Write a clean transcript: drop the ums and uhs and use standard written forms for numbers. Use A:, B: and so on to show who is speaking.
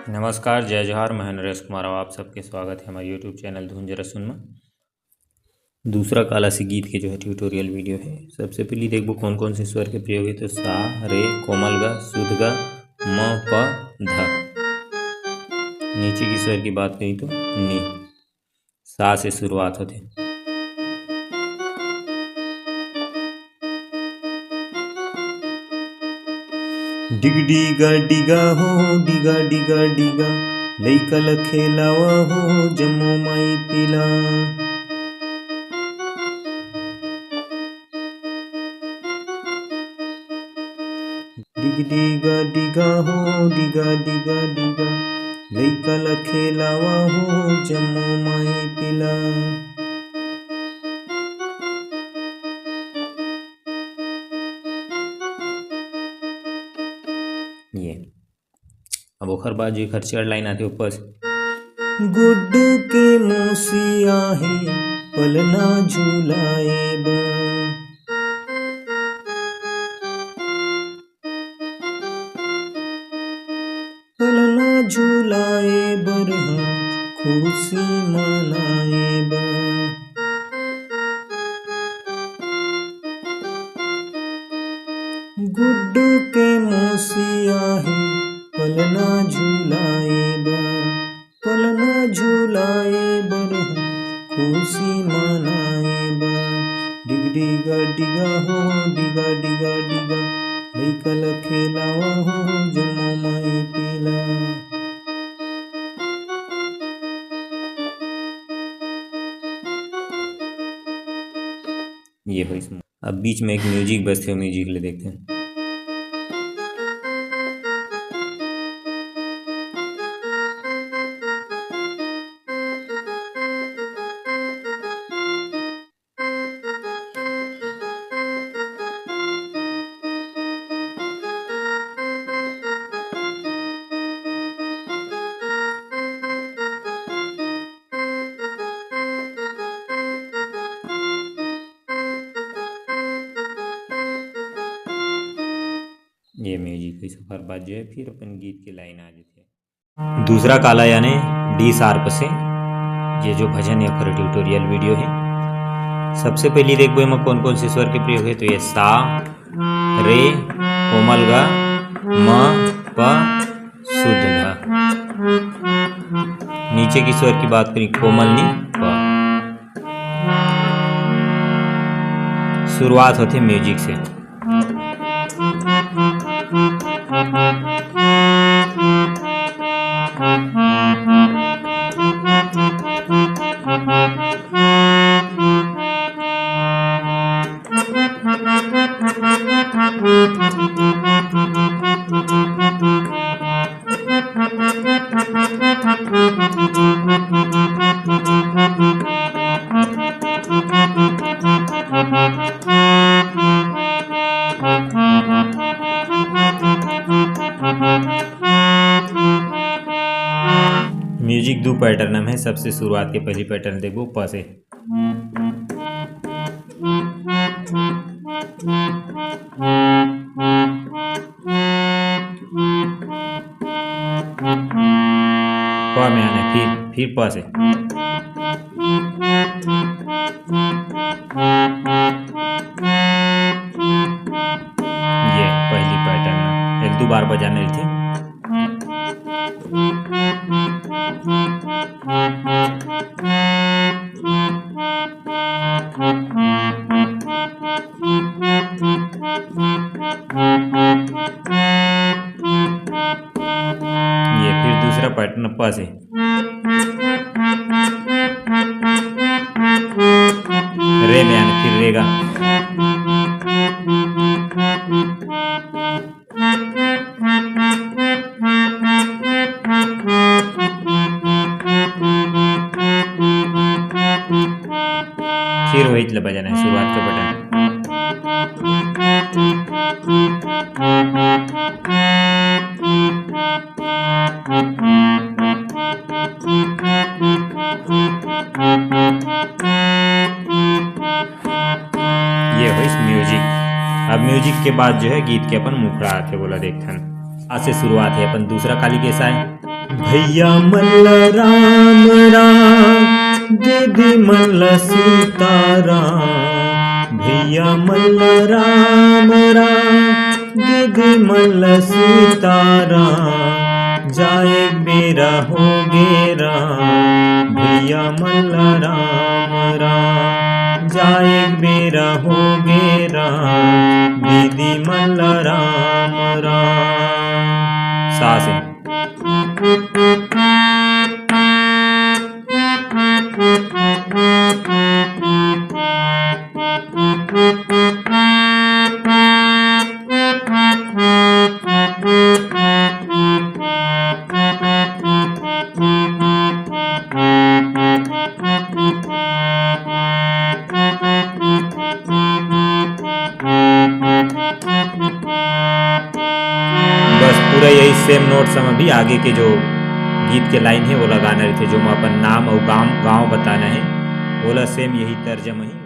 A: नमस्कार, जय जोहार। मैं नरेश कुमार और आप सबके स्वागत है हमारे यूट्यूब चैनल धुन जरा सुन में। दूसरा काला सी गीत के जो है ट्यूटोरियल वीडियो है। सबसे पहले देखो कौन कौन से स्वर के प्रयोग है। तो सा, रे, कोमल गा, शुद्ध गा, म, प, ध। नीचे की स्वर की बात करी तो नी, सा से शुरुआत होते। डिग डिगा डिगा हो, डिगा डिगा डिगा, लइका ल खेलावा हो, जम्मो माई पिला। डिग डिगा डिगा हो, डिगा डिगा डिगा, लइका ल खेलावा हो, जम्मो माई पिला। ये अब ओखर बाद जो खर्चर लाइन आती है ऊपर से, गुड्डू के मोसिया है पलना झूलाए बा। पलना झूलाए बर खुशी मनाए बा। गुड्डू के मोसिया है पलना झूलाए बा, पलना झूलाए बर खुशी मनाए बा। डिग डिगा डिगा हो, डिगा डिगा डिगा, लइका ल खेलावा हो, जम्मो माई पिला। ये है इसमें। अब बीच में एक म्यूजिक बजते हुए म्यूजिक ले देखते हैं। ये म्यूजिक की सफर बाद जो है फिर अपन गीत की लाइन आ जाती है। दूसरा काला यानी डी शार्प से ये जो भजन या फिर ट्यूटोरियल वीडियो है। सबसे पहले देखो में कौन कौन से स्वर के प्रयोग है। तो ये सा, रे, कोमल गा, म, प, शुद्ध धा। नीचे की स्वर की बात करें, कोमल नी, प। शुरुआत होती म्यूजिक से। म्यूजिक दो पैटर्न में है। सबसे शुरुआत के पहली पैटर्न देखो प से। प में आना, फिर प से। ये पहली पैटर्न एक दो बार बजाने थी। ये फिर दूसरा पैटर्न प से। रे में आना, फिर रेगा। फिर वही बजाना है शुरुआत का बटन। ये है म्यूजिक। अब म्यूजिक के बाद जो है गीत के अपन मुखड़ा आते बोला देखथन। आज से शुरुआत है अपन दूसरा काली कैसा है। भैया मल्ल राम राम, दीदी मल्ल सीताराम। भैया मल्ल राम राम, दीदी मल्ल सीताराम। जाए बेरा हो गेरा, भैया मल्ल राम राम। जाए बेरा हो गेरा, दीदी मल्ल राम राम। सा से बस पूरा यही सेम नोट्स हम अभी आगे के जो गीत के लाइन है वो लगाना रहे थे, जो हम अपन नाम और गांव बताना है, बोला सेम यही तर्जम ही।